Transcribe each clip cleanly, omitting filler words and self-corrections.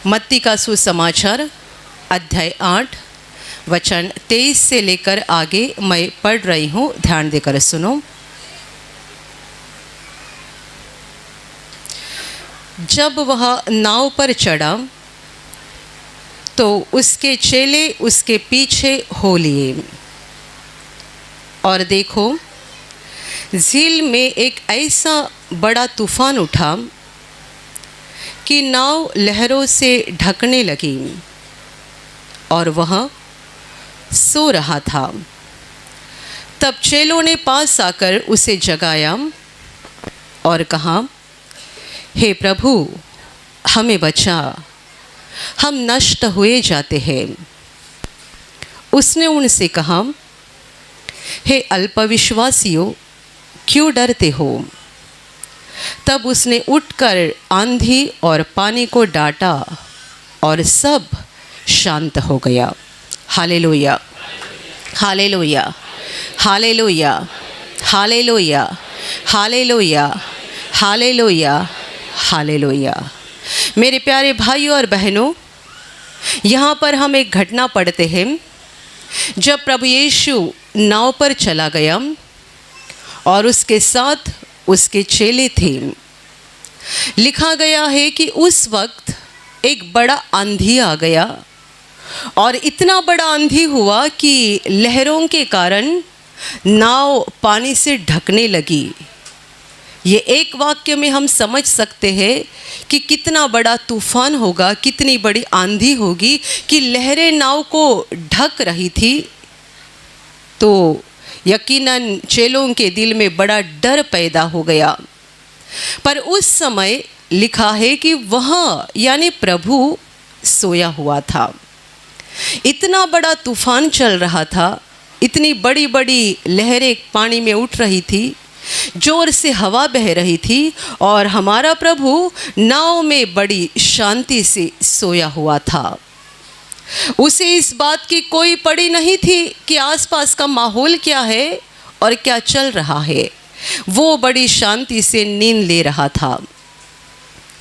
मत्ती का सुसमाचार अध्याय 8 वचन 23 से लेकर आगे मैं पढ़ रही हूँ, ध्यान देकर सुनो। जब वह नाव पर चढ़ा तो उसके चेले उसके पीछे हो लिए, और देखो झील में एक ऐसा बड़ा तूफान उठा कि नाव लहरों से ढकने लगी और वह सो रहा था। तब चेलों ने पास आकर उसे जगाया और कहा, हे प्रभु, हमें बचा, हम नष्ट हुए जाते हैं। उसने उनसे कहा, हे अल्पविश्वासियों, क्यों डरते हो? तब उसने उठकर आंधी और पानी को डांटा और सब शांत हो गया। Hallelujah, hallelujah, hallelujah, hallelujah, hallelujah, hallelujah, hallelujah. मेरे प्यारे भाइयों और बहनों, यहाँ पर हम एक घटना पढ़ते हैं। जब प्रभु यीशु नाव पर चला गया और उसके साथ उसके चेले थे, लिखा गया है कि उस वक्त एक बड़ा आंधी आ गया और इतना बड़ा आंधी हुआ कि लहरों के कारण नाव पानी से ढकने लगी। ये एक वाक्य में हम समझ सकते हैं कि कितना बड़ा तूफान होगा, कितनी बड़ी आंधी होगी कि लहरें नाव को ढक रही थी। तो यकीनन चेलों के दिल में बड़ा डर पैदा हो गया। पर उस समय लिखा है कि वह यानी प्रभु सोया हुआ था। इतना बड़ा तूफान चल रहा था, इतनी बड़ी बड़ी लहरें पानी में उठ रही थी, जोर से हवा बह रही थी और हमारा प्रभु नाव में बड़ी शांति से सोया हुआ था। उसे इस बात की कोई पड़ी नहीं थी कि आसपास का माहौल क्या है और क्या चल रहा है। वो बड़ी शांति से नींद ले रहा था।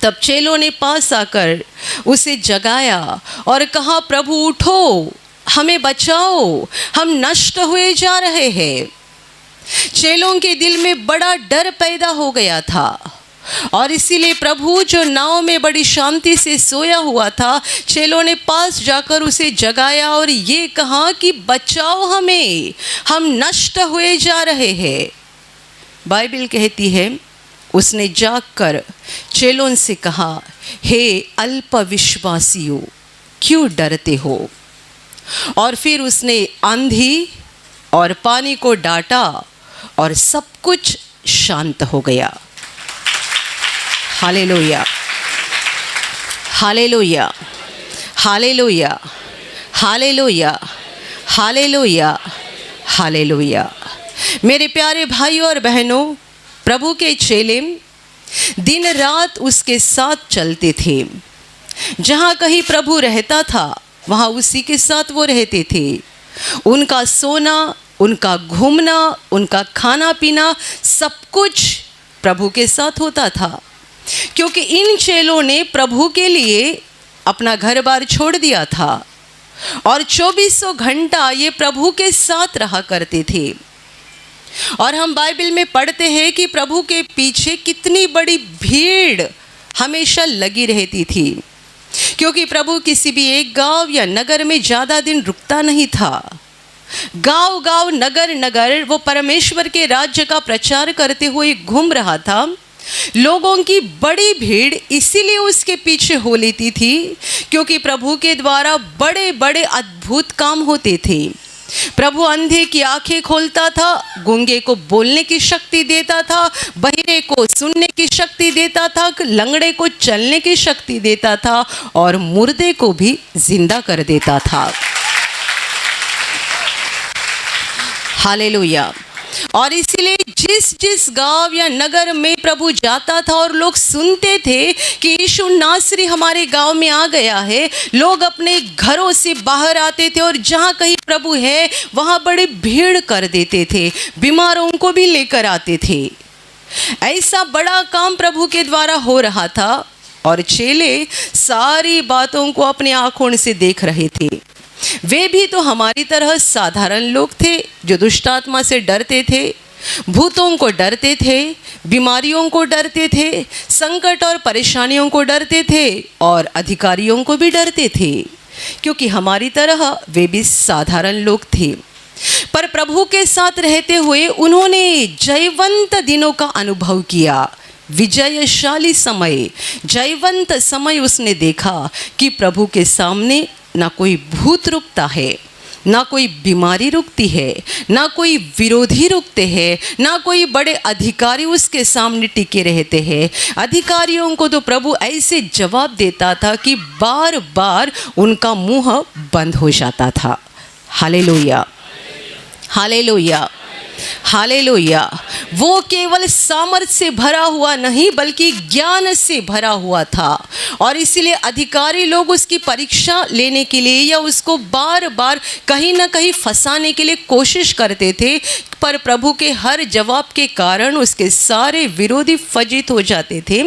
तब चेलों ने पास आकर उसे जगाया और कहा, प्रभु उठो, हमें बचाओ, हम नष्ट हुए जा रहे हैं। चेलों के दिल में बड़ा डर पैदा हो गया था और इसीलिए प्रभु जो नाव में बड़ी शांति से सोया हुआ था, चेलों ने पास जाकर उसे जगाया और ये कहा कि बचाओ हमें, हम नष्ट हुए जा रहे हैं। बाइबल कहती है, उसने जागकर चेलों से कहा, हे अल्पविश्वासियों, क्यों डरते हो? और फिर उसने आंधी और पानी को डांटा और सब कुछ शांत हो गया। Hallelujah, hallelujah, hallelujah, hallelujah, hallelujah, hallelujah. मेरे प्यारे भाइयों और बहनों, प्रभु के चेले दिन रात उसके साथ चलते थे। जहाँ कहीं प्रभु रहता था वहाँ उसी के साथ वो रहते थे। उनका सोना, उनका घूमना, उनका खाना पीना, सब कुछ प्रभु के साथ होता था, क्योंकि इन चेलों ने प्रभु के लिए अपना घर बार छोड़ दिया था और 2400 घंटा ये प्रभु के साथ रहा करते थे। और हम बाइबल में पढ़ते हैं कि प्रभु के पीछे कितनी बड़ी भीड़ हमेशा लगी रहती थी, क्योंकि प्रभु किसी भी एक गांव या नगर में ज़्यादा दिन रुकता नहीं था। गांव गांव, नगर नगर वो परमेश्वर के राज्य का प्रचार करते हुए घूम रहा था। लोगों की बड़ी भीड़ इसीलिए उसके पीछे हो लेती थी, क्योंकि प्रभु के द्वारा बड़े बड़े अद्भुत काम होते थे। प्रभु अंधे की आंखें खोलता था, गूंगे को बोलने की शक्ति देता था, बहिरे को सुनने की शक्ति देता था, लंगड़े को चलने की शक्ति देता था और मुर्दे को भी जिंदा कर देता था। हालेलुया। और इसीलिए जिस जिस गांव या नगर में प्रभु जाता था और लोग सुनते थे कि यीशु नासरी हमारे गांव में आ गया है, लोग अपने घरों से बाहर आते थे और जहां कहीं प्रभु है वहां बड़ी भीड़ कर देते थे, बीमारों को भी लेकर आते थे। ऐसा बड़ा काम प्रभु के द्वारा हो रहा था और चेले सारी बातों को अपने आँखों से देख रहे थे। वे भी तो हमारी तरह साधारण लोग थे जो दुष्ट आत्मा से डरते थे, भूतों को डरते थे, बीमारियों को डरते थे, संकट और परेशानियों को डरते थे और अधिकारियों को भी डरते थे, क्योंकि हमारी तरह वे भी साधारण लोग थे। पर प्रभु के साथ रहते हुए उन्होंने जयवंत दिनों का अनुभव किया, विजयशाली समय, जयवंत समय उसने देखा कि प्रभु के सामने ना कोई भूत रुकता है, ना कोई बीमारी रुकती है, ना कोई विरोधी रुकते हैं, ना कोई बड़े अधिकारी उसके सामने टिके रहते हैं। अधिकारियों को तो प्रभु ऐसे जवाब देता था कि बार बार उनका मुंह बंद हो जाता था। Hallelujah, hallelujah, hallelujah. वो केवल सामर्थ से भरा हुआ नहीं बल्कि ज्ञान से भरा हुआ था, और इसलिए अधिकारी लोग उसकी परीक्षा लेने के लिए या उसको बार बार कहीं ना कहीं फंसाने के लिए कोशिश करते थे, पर प्रभु के हर जवाब के कारण उसके सारे विरोधी फजित हो जाते थे।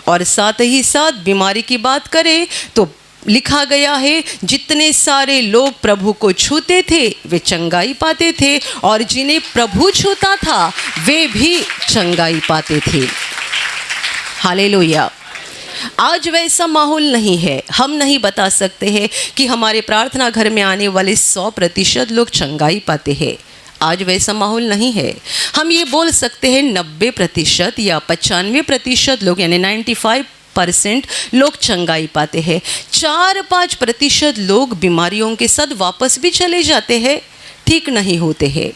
और साथ ही साथ बीमारी की बात करें तो लिखा गया है, जितने सारे लोग प्रभु को छूते थे वे चंगाई पाते थे, और जिन्हें प्रभु छूता था वे भी चंगाई पाते थे। हालेलुया। आज वैसा माहौल नहीं है। हम नहीं बता सकते हैं कि हमारे प्रार्थना घर में आने वाले 100% लोग चंगाई पाते हैं। आज वैसा माहौल नहीं है। हम ये बोल सकते हैं 90% या 95% लोग, यानी 95% लोग चंगाई पाते हैं। 4-5% लोग बीमारियों के साथ वापस भी चले जाते हैं, ठीक नहीं होते हैं।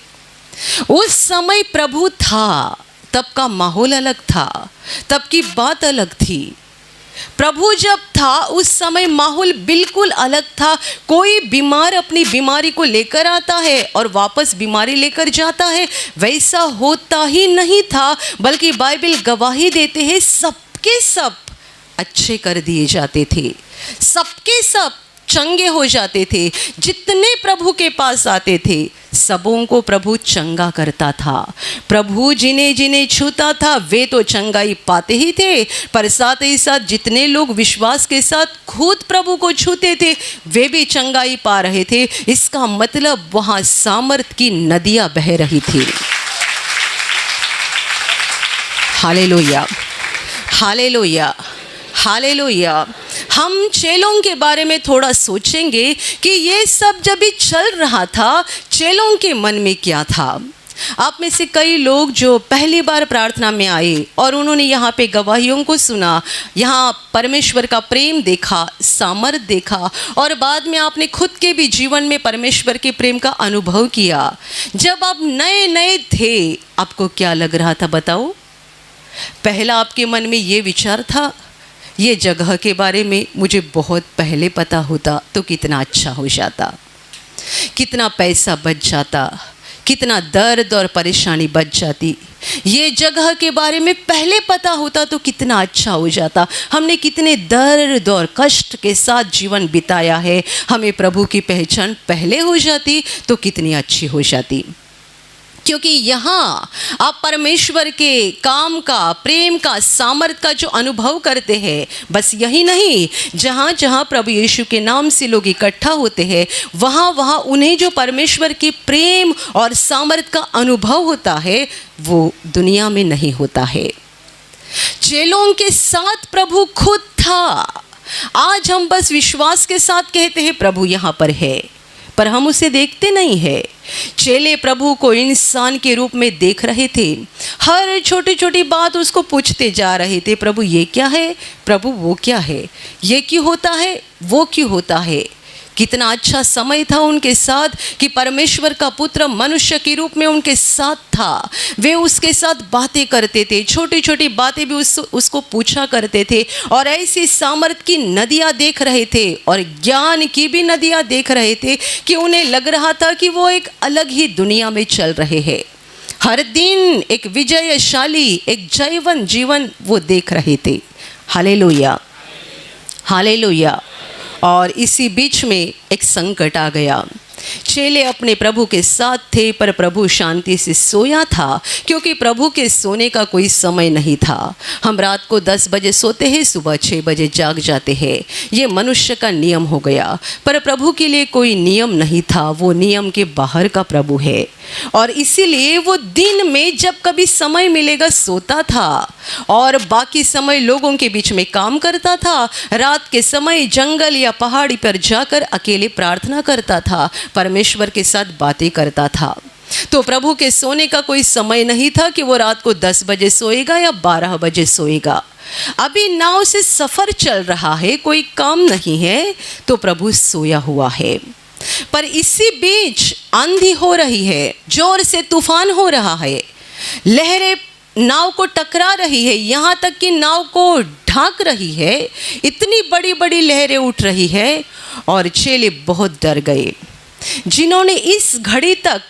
उस समय प्रभु था, तब का माहौल अलग था, तब की बात अलग थी। प्रभु जब था उस समय माहौल बिल्कुल अलग था। कोई बीमार अपनी बीमारी को लेकर आता है और वापस बीमारी लेकर जाता है, वैसा होता ही नहीं था, बल्कि बाइबल गवाही देते हैं सबके सब अच्छे कर दिए जाते थे, सबके सब चंगे हो जाते थे। जितने प्रभु के पास आते थे सबों को प्रभु चंगा करता था। प्रभु जिन्हें जिन्हें छूता था वे तो चंगाई पाते ही थे, पर साथ ही साथ जितने लोग विश्वास के साथ खुद प्रभु को छूते थे वे भी चंगाई पा रहे थे। इसका मतलब वहाँ सामर्थ की नदियाँ बह रही थी। Hallelujah, hallelujah, hallelujah. हम चेलों के बारे में थोड़ा सोचेंगे कि ये सब जब भी चल रहा था चेलों के मन में क्या था। आप में से कई लोग जो पहली बार प्रार्थना में आए और उन्होंने यहाँ पे गवाहियों को सुना, यहाँ परमेश्वर का प्रेम देखा, सामर्थ देखा, और बाद में आपने खुद के भी जीवन में परमेश्वर के प्रेम का अनुभव किया। जब आप नए नए थे आपको क्या लग रहा था बताओ? पहला आपके मन में ये विचार था, ये जगह के बारे में मुझे बहुत पहले पता होता तो कितना अच्छा हो जाता, कितना पैसा बच जाता, कितना दर्द और परेशानी बच जाती। ये जगह के बारे में पहले पता होता तो कितना अच्छा हो जाता। हमने कितने दर्द और कष्ट के साथ जीवन बिताया है, हमें प्रभु की पहचान पहले हो जाती तो कितनी अच्छी हो जाती। क्योंकि यहाँ आप परमेश्वर के काम का, प्रेम का, सामर्थ का जो अनुभव करते हैं, बस यही नहीं, जहाँ जहाँ प्रभु यीशु के नाम से लोग इकट्ठा होते हैं वहाँ वहाँ उन्हें जो परमेश्वर के प्रेम और सामर्थ का अनुभव होता है वो दुनिया में नहीं होता है। चेलों के साथ प्रभु खुद था। आज हम बस विश्वास के साथ कहते हैं प्रभु यहाँ पर है, पर हम उसे देखते नहीं है। चेले प्रभु को इंसान के रूप में देख रहे थे, हर छोटी छोटी बात उसको पूछते जा रहे थे, प्रभु ये क्या है, प्रभु वो क्या है, ये क्यों होता है, वो क्यों होता है। कितना अच्छा समय था उनके साथ कि परमेश्वर का पुत्र मनुष्य के रूप में उनके साथ था। वे उसके साथ बातें करते थे, छोटी छोटी बातें भी उसको पूछा करते थे, और ऐसी सामर्थ की नदियाँ देख रहे थे और ज्ञान की भी नदियाँ देख रहे थे कि उन्हें लग रहा था कि वो एक अलग ही दुनिया में चल रहे हैं। हर दिन एक विजयशाली, एक जयवंत जीवन वो देख रहे थे। Hallelujah, hallelujah. और इसी बीच में एक संकट आ गया। चेले अपने प्रभु के साथ थे, पर प्रभु शांति से सोया था, क्योंकि प्रभु के सोने का कोई समय नहीं था। हम रात को 10 बजे सोते हैं, सुबह 6 बजे जाग जाते हैं। ये मनुष्य का नियम हो गया, पर प्रभु के लिए कोई नियम नहीं था। वो नियम के बाहर का प्रभु है, और इसीलिए वो दिन में जब कभी समय मिलेगा सोता था, और बाकी समय लोगों के बीच में काम करता था। रात के समय जंगल या पहाड़ी पर जाकर अकेले प्रार्थना करता था, परमेश्वर के साथ बातें करता था। तो प्रभु के सोने का कोई समय नहीं था कि वो रात को 10 बजे सोएगा या 12 बजे सोएगा। अभी नाव से सफ़र चल रहा है, कोई काम नहीं है, तो प्रभु सोया हुआ है। पर इसी बीच आंधी हो रही है, जोर से तूफान हो रहा है, लहरें नाव को टकरा रही है, यहाँ तक कि नाव को ढांक रही है। इतनी बड़ी बड़ी लहरें उठ रही है, और चेले बहुत डर गए। जिन्होंने इस घड़ी तक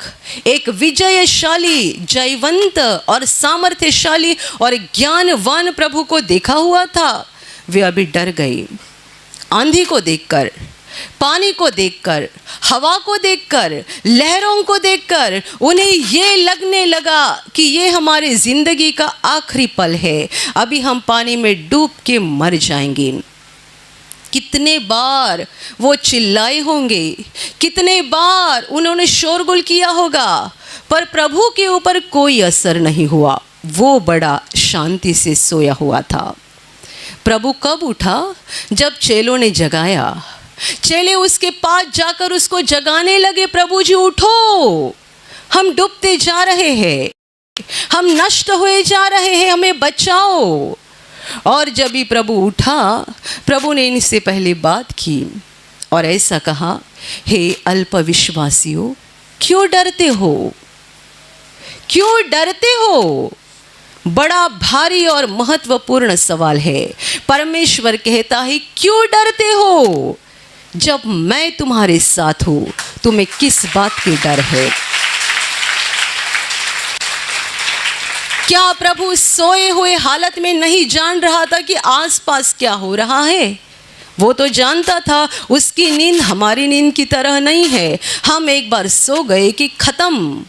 एक विजयशाली, जयवंत और सामर्थ्यशाली और ज्ञानवान प्रभु को देखा हुआ था, वे अभी डर गए। आंधी को देखकर, पानी को देखकर, हवा को देखकर, लहरों को देखकर उन्हें ये लगने लगा कि ये हमारी ज़िंदगी का आखिरी पल है, अभी हम पानी में डूब के मर जाएंगे। कितने बार वो चिल्लाए होंगे, कितने बार उन्होंने शोरगुल किया होगा, पर प्रभु के ऊपर कोई असर नहीं हुआ। वो बड़ा शांति से सोया हुआ था। प्रभु कब उठा? जब चेलों ने जगाया। चेले उसके पास जाकर उसको जगाने लगे, प्रभु जी उठो, हम डूबते जा रहे हैं, हम नष्ट हुए जा रहे हैं, हमें बचाओ। और जब भी प्रभु उठा, प्रभु ने इनसे पहले बात की और ऐसा कहा, हे अल्पविश्वासियों, क्यों डरते हो? क्यों डरते हो? बड़ा भारी और महत्वपूर्ण सवाल है। परमेश्वर कहता है, क्यों डरते हो? जब मैं तुम्हारे साथ हूँ, तुम्हें किस बात की डर है? क्या प्रभु सोए हुए हालत में नहीं जान रहा था कि आसपास क्या हो रहा है? वो तो जानता था। उसकी नींद हमारी नींद की तरह नहीं है। हम एक बार सो गए कि खत्म।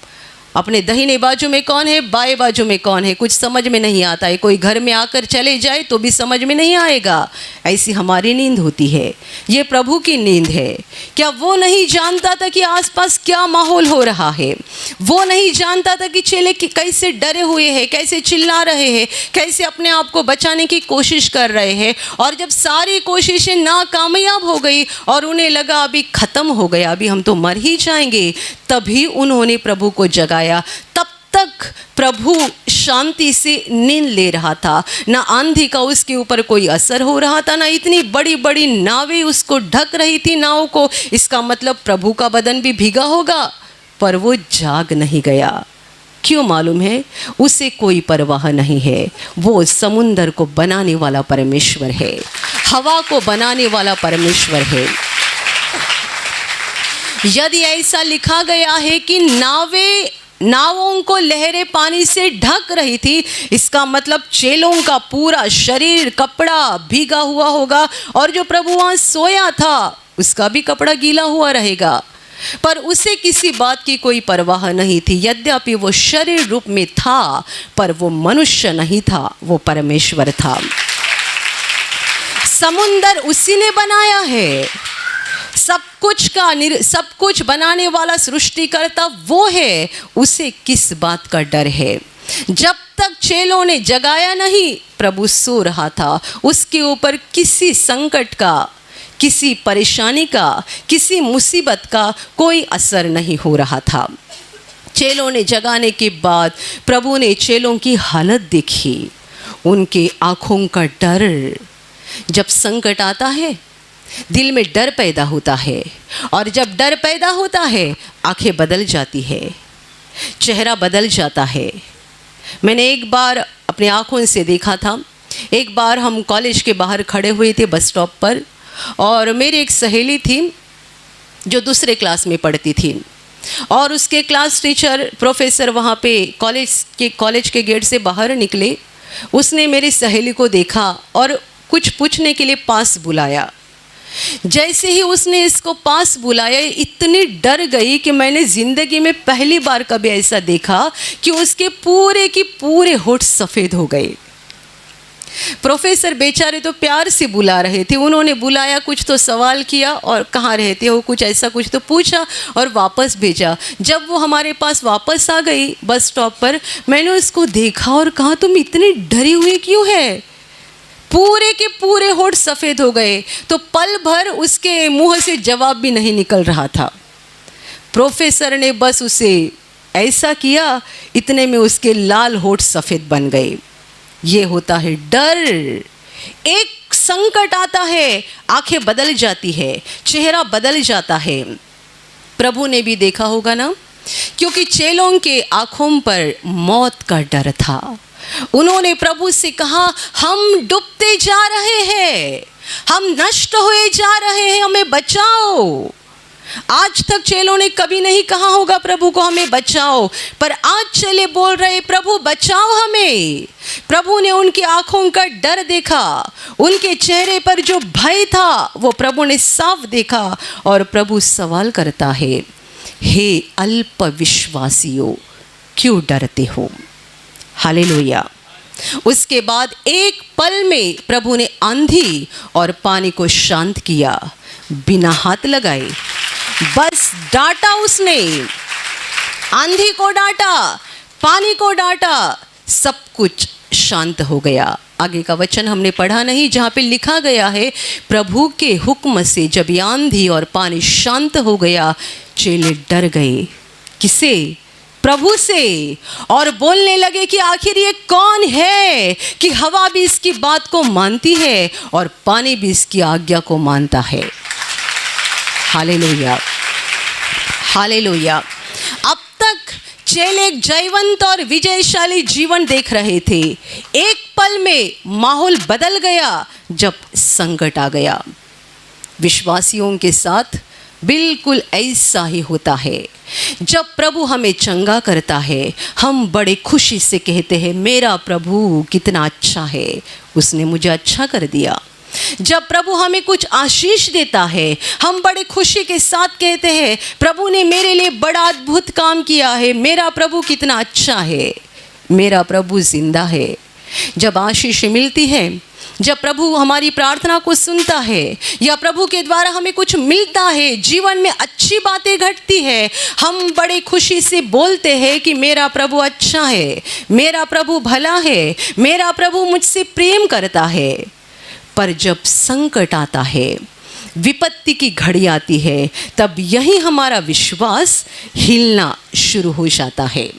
अपने दाहिने बाजू में कौन है, बाएं बाजू में कौन है, कुछ समझ में नहीं आता है। कोई घर में आकर चले जाए तो भी समझ में नहीं आएगा। ऐसी हमारी नींद होती है। ये प्रभु की नींद है। क्या वो नहीं जानता था कि आसपास क्या माहौल हो रहा है? वो नहीं जानता था कि चेले कैसे डरे हुए हैं, कैसे चिल्ला रहे हैं, कैसे अपने आप को बचाने की कोशिश कर रहे हैं। और जब सारी कोशिशें नाकामयाब हो गई और उन्हें लगा अभी ख़त्म हो गया, अभी हम तो मर ही जाएंगे, तभी उन्होंने प्रभु को जगाया। तब तक प्रभु शांति से नींद ले रहा था। ना आंधी का उसके ऊपर कोई असर हो रहा था, ना इतनी बड़ी बड़ी नावें उसको ढक रही थी नाव को। इसका मतलब प्रभु का बदन भी भीगा होगा, पर वो जाग नहीं गया। क्यों मालूम है? उसे कोई परवाह नहीं है। वो समुंदर को बनाने वाला परमेश्वर है, हवा को बनाने वाला परमेश्वर है। यदि ऐसा लिखा गया है कि नावों को लहरें पानी से ढक रही थी, इसका मतलब चेलों का पूरा शरीर, कपड़ा भीगा हुआ होगा, और जो प्रभु वहाँ सोया था उसका भी कपड़ा गीला हुआ रहेगा। पर उसे किसी बात की कोई परवाह नहीं थी। यद्यपि वो शरीर रूप में था, पर वो मनुष्य नहीं था, वो परमेश्वर था। समुंदर उसी ने बनाया है। सब कुछ बनाने वाला सृष्टिकर्ता वो है। उसे किस बात का डर है? जब तक चेलों ने जगाया नहीं, प्रभु सो रहा था। उसके ऊपर किसी संकट का, किसी परेशानी का, किसी मुसीबत का कोई असर नहीं हो रहा था। चेलों ने जगाने के बाद प्रभु ने चेलों की हालत देखी, उनके आँखों का डर। जब संकट आता है, दिल में डर पैदा होता है, और जब डर पैदा होता है, आंखें बदल जाती है, चेहरा बदल जाता है। मैंने एक बार अपनी आँखों से देखा था। एक बार हम कॉलेज के बाहर खड़े हुए थे बस स्टॉप पर, और मेरी एक सहेली थी जो दूसरे क्लास में पढ़ती थी, और उसके क्लास टीचर प्रोफेसर वहाँ पे कॉलेज के गेट से बाहर निकले। उसने मेरी सहेली को देखा और कुछ पूछने के लिए पास बुलाया। जैसे ही उसने इसको पास बुलाया, इतनी डर गई कि मैंने ज़िंदगी में पहली बार कभी ऐसा देखा कि उसके पूरे की पूरे होठ सफ़ेद हो गए। प्रोफेसर बेचारे तो प्यार से बुला रहे थे, उन्होंने बुलाया, कुछ तो सवाल किया और कहाँ रहते हो, कुछ ऐसा कुछ तो पूछा और वापस भेजा। जब वो हमारे पास वापस आ गई बस स्टॉप पर, मैंने उसको देखा और कहा तुम इतनी डरी हुई क्यों है? पूरे के पूरे होठ सफ़ेद हो गए। तो पल भर उसके मुंह से जवाब भी नहीं निकल रहा था। प्रोफेसर ने बस उसे ऐसा किया, इतने में उसके लाल होठ सफ़ेद बन गए। ये होता है डर। एक संकट आता है, आंखें बदल जाती है, चेहरा बदल जाता है। प्रभु ने भी देखा होगा ना, क्योंकि चेलों के आंखों पर मौत का डर था। उन्होंने प्रभु से कहा, हम डूबते जा रहे हैं, हम नष्ट हुए जा रहे हैं, हमें बचाओ। आज तक चेलों ने कभी नहीं कहा होगा प्रभु को हमें बचाओ, पर आज चेले बोल रहे प्रभु बचाओ हमें। प्रभु ने उनकी आंखों का डर देखा, उनके चेहरे पर जो भय था वो प्रभु ने साफ देखा। और प्रभु सवाल करता है, हे अल्प विश्वासियों, क्यों डरते हो? हालेलुया। उसके बाद एक पल में प्रभु ने आंधी और पानी को शांत किया, बिना हाथ लगाए। बस डांटा उसने, आंधी को डांटा, पानी को डांटा, सब कुछ शांत हो गया। आगे का वचन हमने पढ़ा नहीं, जहाँ पे लिखा गया है प्रभु के हुक्म से जब आंधी और पानी शांत हो गया, चेले डर गए। किसे? प्रभु से। और बोलने लगे कि आखिर ये कौन है कि हवा भी इसकी बात को मानती है और पानी भी इसकी आज्ञा को मानता है। Hallelujah, hallelujah. अब तक चेले एक जयवंत और विजयशाली जीवन देख रहे थे। एक पल में माहौल बदल गया जब संकट आ गया। विश्वासियों के साथ बिल्कुल ऐसा ही होता है। जब प्रभु हमें चंगा करता है, हम बड़े खुशी से कहते हैं, मेरा प्रभु कितना अच्छा है, उसने मुझे अच्छा कर दिया। जब प्रभु हमें कुछ आशीष देता है, हम बड़े खुशी के साथ कहते हैं, प्रभु ने मेरे लिए बड़ा अद्भुत काम किया है, मेरा प्रभु कितना अच्छा है, मेरा प्रभु जिंदा है। जब आशीष मिलती है, जब प्रभु हमारी प्रार्थना को सुनता है या प्रभु के द्वारा हमें कुछ मिलता है, जीवन में अच्छी बातें घटती है, हम बड़े खुशी से बोलते हैं कि मेरा प्रभु अच्छा है, मेरा प्रभु भला है, मेरा प्रभु मुझसे प्रेम करता है। पर जब संकट आता है, विपत्ति की घड़ी आती है, तब यही हमारा विश्वास हिलना शुरू हो जाता है।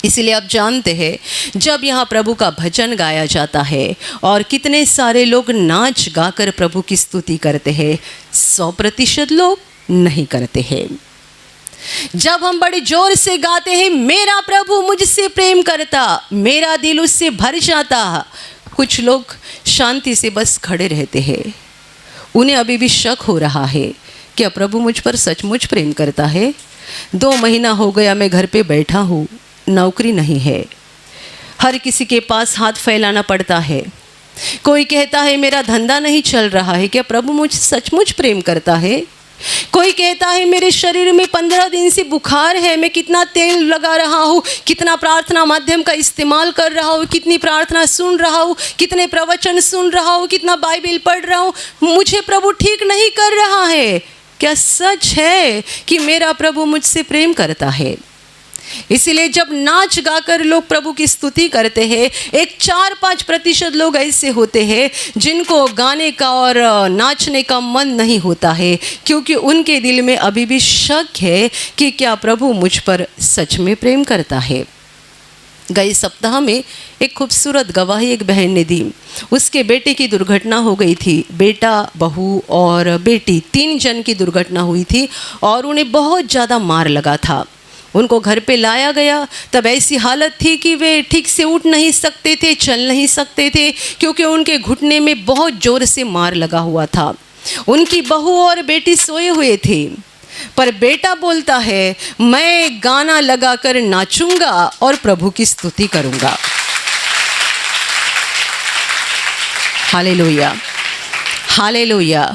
इसलिए आप जानते हैं, जब यहाँ प्रभु का भजन गाया जाता है और कितने सारे लोग नाच गाकर प्रभु की स्तुति करते हैं, 100% लोग नहीं करते हैं। जब हम बड़े जोर से गाते हैं, मेरा प्रभु मुझसे प्रेम करता, मेरा दिल उससे भर जाता, कुछ लोग शांति से बस खड़े रहते हैं। उन्हें अभी भी शक हो रहा है, क्या प्रभु मुझ पर सचमुच प्रेम करता है? 2 महीना हो गया मैं घर पे बैठा हूँ, नौकरी नहीं है, हर किसी के पास हाथ फैलाना पड़ता है। कोई कहता है मेरा धंधा नहीं चल रहा है, क्या प्रभु मुझसे सचमुच प्रेम करता है? कोई कहता है मेरे शरीर में 15 दिन से बुखार है, मैं कितना तेल लगा रहा हूँ, कितना प्रार्थना माध्यम का इस्तेमाल कर रहा हूँ, कितनी प्रार्थना सुन रहा हूँ, कितने प्रवचन सुन रहा हूँ, कितना बाइबल पढ़ रहा हूँ, मुझे प्रभु ठीक नहीं कर रहा है। क्या सच है कि मेरा प्रभु मुझसे प्रेम करता है? इसलिए जब नाच गाकर लोग प्रभु की स्तुति करते हैं, एक 4-5% लोग ऐसे होते हैं जिनको गाने का और नाचने का मन नहीं होता है, क्योंकि उनके दिल में अभी भी शक है कि क्या प्रभु मुझ पर सच में प्रेम करता है। गए सप्ताह में एक खूबसूरत गवाही एक बहन ने दी। उसके बेटे की दुर्घटना हो गई थी, बेटा, बहू और बेटी, 3 जन की दुर्घटना हुई थी और उन्हें बहुत ज़्यादा मार लगा था। उनको घर पे लाया गया, तब ऐसी हालत थी कि वे ठीक से उठ नहीं सकते थे, चल नहीं सकते थे, क्योंकि उनके घुटने में बहुत ज़ोर से मार लगा हुआ था। उनकी बहू और बेटी सोए हुए थे, पर बेटा बोलता है, मैं गाना लगाकर नाचूंगा और प्रभु की स्तुति करूंगा। Hallelujah, hallelujah.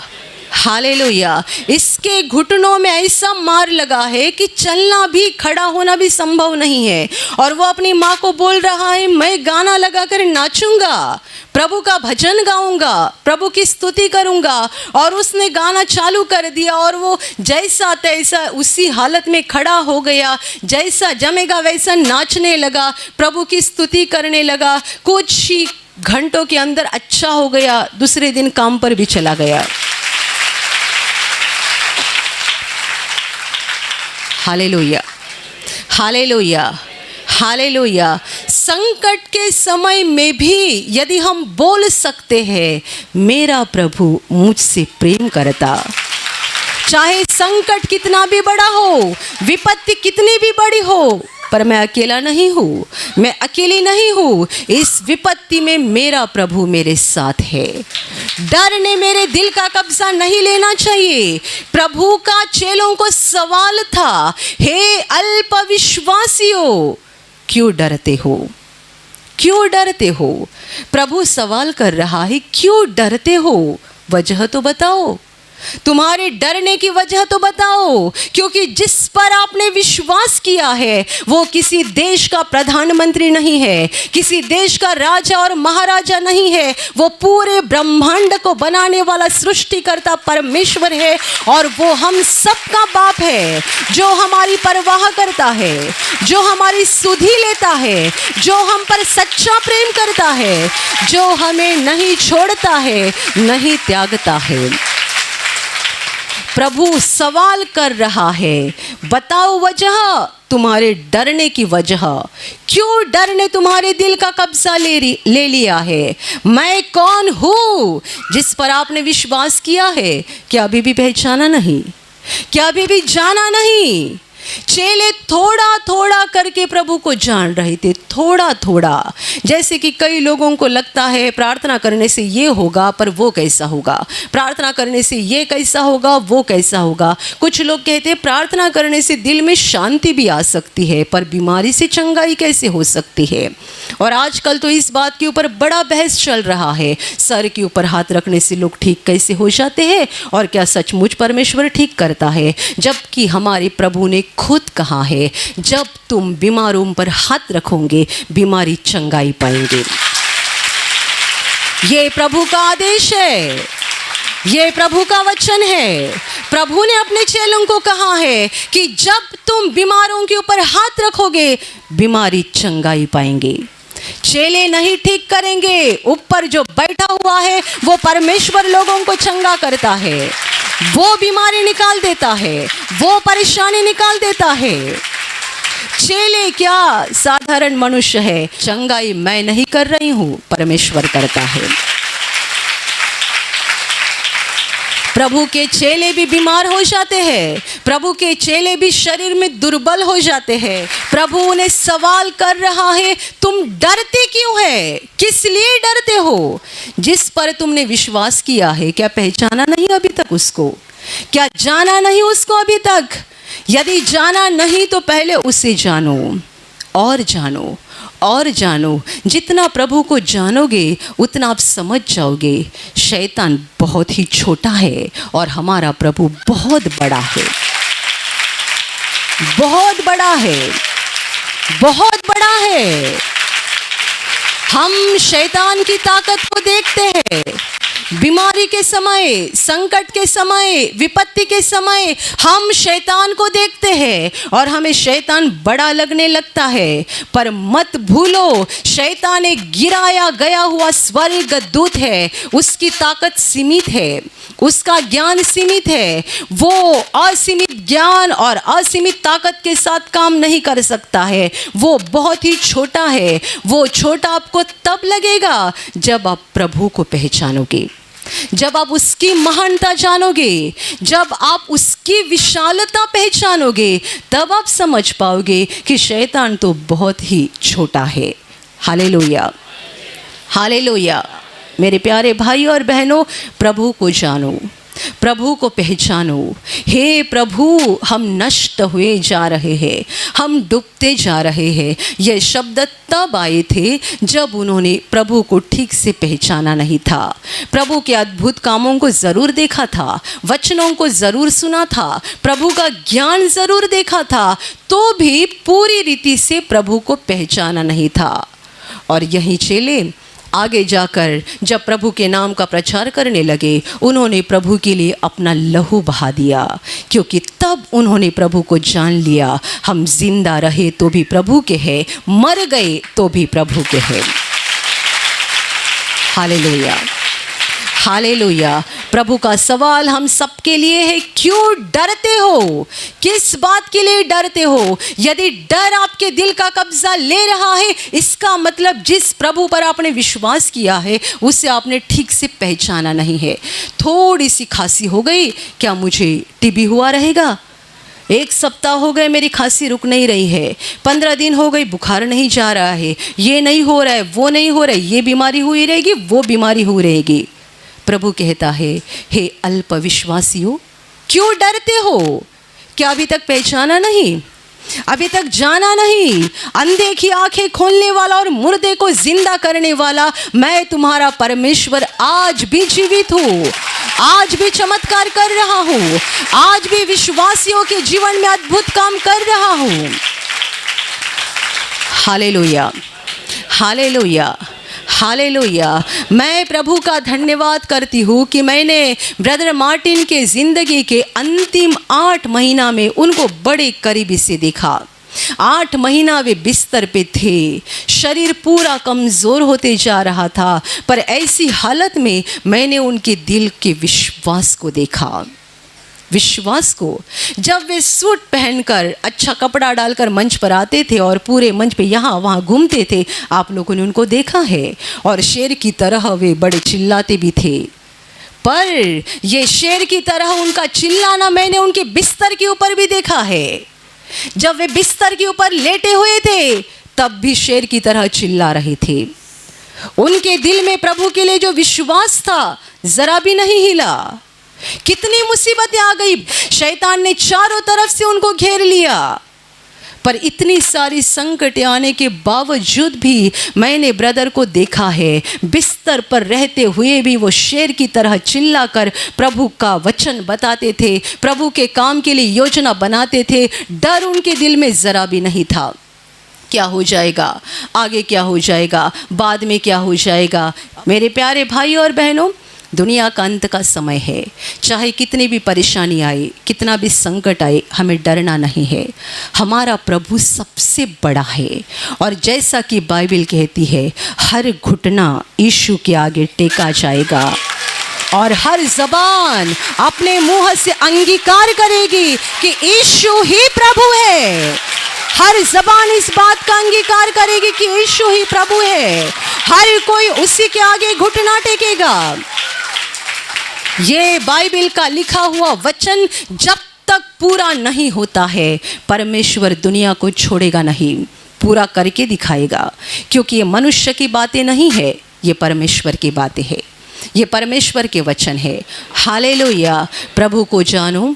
हालेलुया। इसके घुटनों में ऐसा मार लगा है कि चलना भी, खड़ा होना भी संभव नहीं है। और वो अपनी माँ को बोल रहा है, मैं गाना लगाकर नाचूंगा, प्रभु का भजन गाऊंगा, प्रभु की स्तुति करूंगा। और उसने गाना चालू कर दिया और वो जैसा तैसा उसी हालत में खड़ा हो गया, जैसा जमेगा वैसा नाचने लगा, प्रभु की स्तुति करने लगा। कुछ ही घंटों के अंदर अच्छा हो गया, दूसरे दिन काम पर भी चला गया। Hallelujah, hallelujah, hallelujah. संकट के समय में भी यदि हम बोल सकते हैं, मेरा प्रभु मुझसे प्रेम करता, चाहे संकट कितना भी बड़ा हो, विपत्ति कितनी भी बड़ी हो, पर मैं अकेला नहीं हूँ, मैं अकेली नहीं हूँ। इस विपत्ति में मेरा प्रभु मेरे साथ है। डर ने मेरे दिल का कब्जा नहीं लेना चाहिए। प्रभु का चेलों को सवाल था, हे अल्पविश्वासियों, क्यों डरते हो, क्यों डरते हो? प्रभु सवाल कर रहा है, क्यों डरते हो? वजह तो बताओ, तुम्हारे डरने की वजह तो बताओ। क्योंकि जिस पर आपने विश्वास किया है वो किसी देश का प्रधानमंत्री नहीं है, किसी देश का राजा और महाराजा नहीं है, वो पूरे ब्रह्मांड को बनाने वाला सृष्टिकर्ता परमेश्वर है। और वो हम सबका बाप है, जो हमारी परवाह करता है, जो हमारी सुधि लेता है, जो हम पर सच्चा प्रेम करता है, जो हमें नहीं छोड़ता है, नहीं त्यागता है। प्रभु सवाल कर रहा है, बताओ वजह, तुम्हारे डरने की वजह, क्यों डर ने तुम्हारे दिल का कब्जा ले लिया है? मैं कौन हूँ जिस पर आपने विश्वास किया है? क्या अभी भी पहचाना नहीं? क्या अभी भी जाना नहीं? चेले थोड़ा थोड़ा करके प्रभु को जान रहे थे, थोड़ा थोड़ा। जैसे कि कई लोगों को लगता है प्रार्थना करने से ये होगा, पर वो कैसा होगा, प्रार्थना करने से ये कैसा होगा, वो कैसा होगा। कुछ लोग कहते हैं प्रार्थना करने से दिल में शांति भी आ सकती है, पर बीमारी से चंगाई कैसे हो सकती है? और आजकल तो इस बात के ऊपर बड़ा बहस चल रहा है, सर के ऊपर हाथ रखने से लोग ठीक कैसे हो जाते हैं, और क्या सचमुच परमेश्वर ठीक करता है? जबकि हमारे प्रभु ने खुद कहा है, जब तुम बीमारों पर हाथ रखोगे बीमारी चंगाई पाएंगे। ये प्रभु का आदेश है, ये प्रभु का वचन है। प्रभु ने अपने चेलों को कहा है कि जब तुम बीमारों के ऊपर हाथ रखोगे बीमारी चंगाई पाएंगे। चेले नहीं ठीक करेंगे, ऊपर जो बैठा हुआ है वो परमेश्वर लोगों को चंगा करता है, वो बीमारी निकाल देता है, वो परेशानी निकाल देता है। चेले क्या साधारण मनुष्य है, चंगाई मैं नहीं कर रही हूँ, परमेश्वर करता है। प्रभु के चेले भी बीमार हो जाते हैं, प्रभु के चेले भी शरीर में दुर्बल हो जाते हैं। प्रभु उन्हें सवाल कर रहा है, तुम डरते क्यों है? किस लिए डरते हो? जिस पर तुमने विश्वास किया है, क्या पहचाना नहीं अभी तक उसको? क्या जाना नहीं उसको अभी तक? यदि जाना नहीं तो पहले उसे जानो और जानो और जानो। जितना प्रभु को जानोगे उतना आप समझ जाओगे शैतान बहुत ही छोटा है और हमारा प्रभु बहुत बड़ा है, बहुत बड़ा है, बहुत बड़ा है। हम शैतान की ताकत को देखते हैं, बीमारी के समय, संकट के समय, विपत्ति के समय हम शैतान को देखते हैं और हमें शैतान बड़ा लगने लगता है। पर मत भूलो, शैतान एक गिराया गया हुआ स्वर्ग दूत है, उसकी ताकत सीमित है, उसका ज्ञान सीमित है, वो असीमित ज्ञान और असीमित ताकत के साथ काम नहीं कर सकता है, वो बहुत ही छोटा है। वो छोटा आपको तब लगेगा जब आप प्रभु को पहचानोगे, जब आप उसकी महानता जानोगे, जब आप उसकी विशालता पहचानोगे, तब आप समझ पाओगे कि शैतान तो बहुत ही छोटा है। Hallelujah, hallelujah. मेरे प्यारे भाई और बहनों, प्रभु को जानो, प्रभु को पहचानो। हे प्रभु, हम नष्ट हुए जा रहे हैं, हम डूबते जा रहे हैं। ये शब्द तब आए थे जब उन्होंने प्रभु को ठीक से पहचाना नहीं था। प्रभु के अद्भुत कामों को ज़रूर देखा था, वचनों को ज़रूर सुना था, प्रभु का ज्ञान ज़रूर देखा था, तो भी पूरी रीति से प्रभु को पहचाना नहीं था। और यही चेले आगे जाकर जब प्रभु के नाम का प्रचार करने लगे, उन्होंने प्रभु के लिए अपना लहू बहा दिया, क्योंकि तब उन्होंने प्रभु को जान लिया। हम जिंदा रहे तो भी प्रभु के हैं, मर गए तो भी प्रभु के हैं। Hallelujah, hallelujah. प्रभु का सवाल हम सबके लिए है, क्यों डरते हो? किस बात के लिए डरते हो? यदि डर आपके दिल का कब्जा ले रहा है, इसका मतलब जिस प्रभु पर आपने विश्वास किया है उसे आपने ठीक से पहचाना नहीं है। थोड़ी सी खांसी हो गई, क्या मुझे टीबी हुआ रहेगा? 1 सप्ताह हो गए मेरी खांसी रुक नहीं रही है, 15 दिन हो गई बुखार नहीं जा रहा है, ये नहीं हो रहा है, वो नहीं हो रहा है, ये बीमारी हुई रहेगी, वो बीमारी हुई रहेगी। प्रभु कहता है, हे अल्प विश्वासियों, क्यों डरते हो? क्या अभी तक पहचाना नहीं? अभी तक जाना नहीं? अंधे की आंखें खोलने वाला और मुर्दे को जिंदा करने वाला मैं तुम्हारा परमेश्वर आज भी जीवित हूँ, आज भी चमत्कार कर रहा हूँ, आज भी विश्वासियों के जीवन में अद्भुत काम कर रहा हूँ। Hallelujah, hallelujah, hallelujah. मैं प्रभु का धन्यवाद करती हूँ कि मैंने ब्रदर मार्टिन के ज़िंदगी के अंतिम 8 महीना में उनको बड़े करीबी से देखा। 8 महीना वे बिस्तर पे थे, शरीर पूरा कमज़ोर होते जा रहा था, पर ऐसी हालत में मैंने उनके दिल के विश्वास को देखा, विश्वास को। जब वे सूट पहनकर अच्छा कपड़ा डालकर मंच पर आते थे और पूरे मंच पे यहाँ वहाँ घूमते थे, आप लोगों ने उनको देखा है, और शेर की तरह वे बड़े चिल्लाते भी थे। पर ये शेर की तरह उनका चिल्लाना मैंने उनके बिस्तर के ऊपर भी देखा है। जब वे बिस्तर के ऊपर लेटे हुए थे तब भी शेर की तरह चिल्ला रहे थे। उनके दिल में प्रभु के लिए जो विश्वास था जरा भी नहीं हिला। कितनी मुसीबतें आ गई, शैतान ने चारों तरफ से उनको घेर लिया, पर इतनी सारी संकट आने के बावजूद भी मैंने ब्रदर को देखा है, बिस्तर पर रहते हुए भी वो शेर की तरह चिल्लाकर प्रभु का वचन बताते थे, प्रभु के काम के लिए योजना बनाते थे। डर उनके दिल में ज़रा भी नहीं था। क्या हो जाएगा, आगे क्या हो जाएगा, बाद में क्या हो जाएगा। मेरे प्यारे भाई और बहनों, दुनिया का अंत का समय है। चाहे कितनी भी परेशानी आए, कितना भी संकट आए, हमें डरना नहीं है। हमारा प्रभु सबसे बड़ा है, और जैसा कि बाइबल कहती है, हर घुटना यीशु के आगे टेका जाएगा और हर जबान अपने मुंह से अंगीकार करेगी कि यीशु ही प्रभु है। हर जबान इस बात का अंगीकार करेगी कि यीशु ही प्रभु है। हर कोई उसी के आगे घुटना टेकेगा। ये बाइबल का लिखा हुआ वचन जब तक पूरा नहीं होता है, परमेश्वर दुनिया को छोड़ेगा नहीं, पूरा करके दिखाएगा। क्योंकि ये मनुष्य की बातें नहीं है, ये परमेश्वर की बातें हैं, ये परमेश्वर के वचन है। हालेलुया। प्रभु को जानो,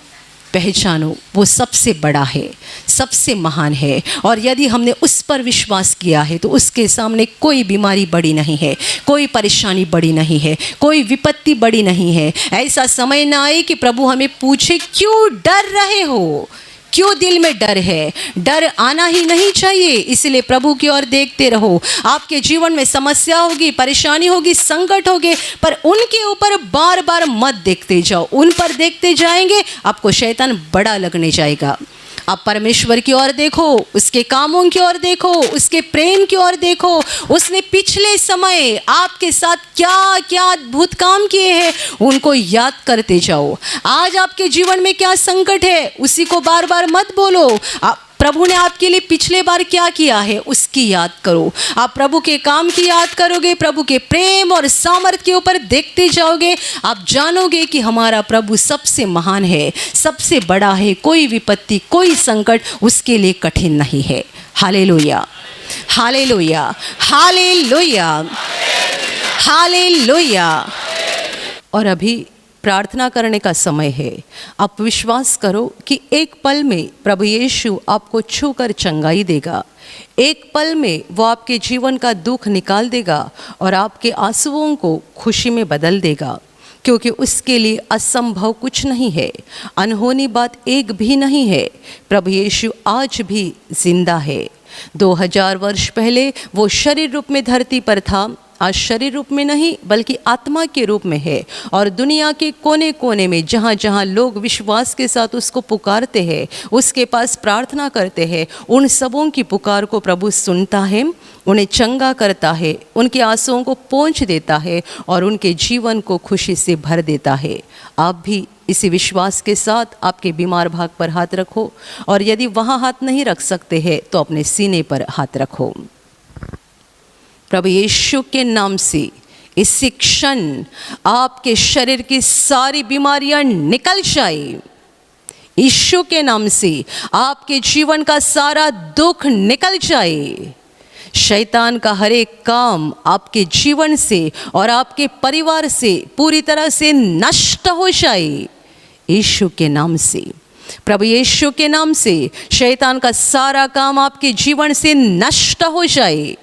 पहचानो, वो सबसे बड़ा है, सबसे महान है, और यदि हमने उस पर विश्वास किया है तो उसके सामने कोई बीमारी बड़ी नहीं है, कोई परेशानी बड़ी नहीं है, कोई विपत्ति बड़ी नहीं है। ऐसा समय ना आए कि प्रभु हमें पूछे क्यों डर रहे हो, क्यों दिल में डर है। डर आना ही नहीं चाहिए, इसलिए प्रभु की ओर देखते रहो। आपके जीवन में समस्या होगी, परेशानी होगी, संकट होगी, पर उनके ऊपर बार बार मत देखते जाओ। उन पर देखते जाएंगे आपको शैतान बड़ा लगने जाएगा। आप परमेश्वर की ओर देखो, उसके कामों की ओर देखो, उसके प्रेम की ओर देखो। उसने पिछले समय आपके साथ क्या क्या अद्भुत काम किए हैं, उनको याद करते जाओ। आज आपके जीवन में क्या संकट है, उसी को बार बार मत बोलो। प्रभु ने आपके लिए पिछले बार क्या किया है उसकी याद करो। आप प्रभु के काम की याद करोगे, प्रभु के प्रेम और सामर्थ के ऊपर देखते जाओगे, आप जानोगे कि हमारा प्रभु सबसे महान है, सबसे बड़ा है। कोई विपत्ति, कोई संकट उसके लिए कठिन नहीं है। Hallelujah, hallelujah, hallelujah, hallelujah. और अभी प्रार्थना करने का समय है। आप विश्वास करो कि एक पल में प्रभु यीशु आपको छूकर चंगाई देगा। एक पल में वो आपके जीवन का दुख निकाल देगा और आपके आंसुओं को खुशी में बदल देगा, क्योंकि उसके लिए असंभव कुछ नहीं है, अनहोनी बात एक भी नहीं है। प्रभु यीशु आज भी जिंदा है। 2000 वर्ष पहले वो शरीर रूप में धरती पर था, आज शरीर रूप में नहीं बल्कि आत्मा के रूप में है। और दुनिया के कोने कोने में जहाँ जहाँ लोग विश्वास के साथ उसको पुकारते हैं, उसके पास प्रार्थना करते हैं, उन सबों की पुकार को प्रभु सुनता है, उन्हें चंगा करता है, उनके आंसुओं को पोंछ देता है और उनके जीवन को खुशी से भर देता है। आप भी इसी विश्वास के साथ आपके बीमार भाग पर हाथ रखो, और यदि वहाँ हाथ नहीं रख सकते हैं तो अपने सीने पर हाथ रखो। प्रभु यीशु के नाम से इसी क्षण आपके शरीर की सारी बीमारियां निकल जाए। यीशु के नाम से आपके जीवन का सारा दुख निकल जाए। शैतान का हर एक काम आपके जीवन से और आपके परिवार से पूरी तरह से नष्ट हो जाए। यीशु के नाम से, प्रभु यीशु के नाम से शैतान का सारा काम आपके जीवन से नष्ट हो जाए।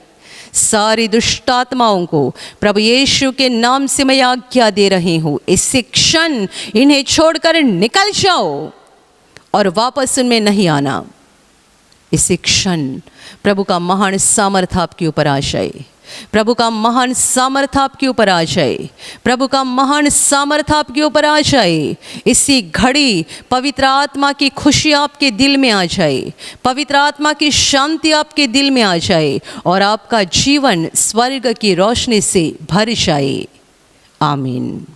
सारी दुष्ट आत्माओं को प्रभु यीशु के नाम से मैं आज्ञा दे रही हूँ, इसी क्षण इन्हें छोड़कर निकल जाओ और वापस उनमें नहीं आना। इसी क्षण प्रभु का महान सामर्थ आपके ऊपर आ जाए। प्रभु का महान सामर्थ आपके ऊपर आ जाए। प्रभु का महान सामर्थ आपके ऊपर आ जाए। इसी घड़ी पवित्र आत्मा की खुशी आपके दिल में आ जाए, पवित्र आत्मा की शांति आपके दिल में आ जाए और आपका जीवन स्वर्ग की रोशनी से भर जाए। आमीन।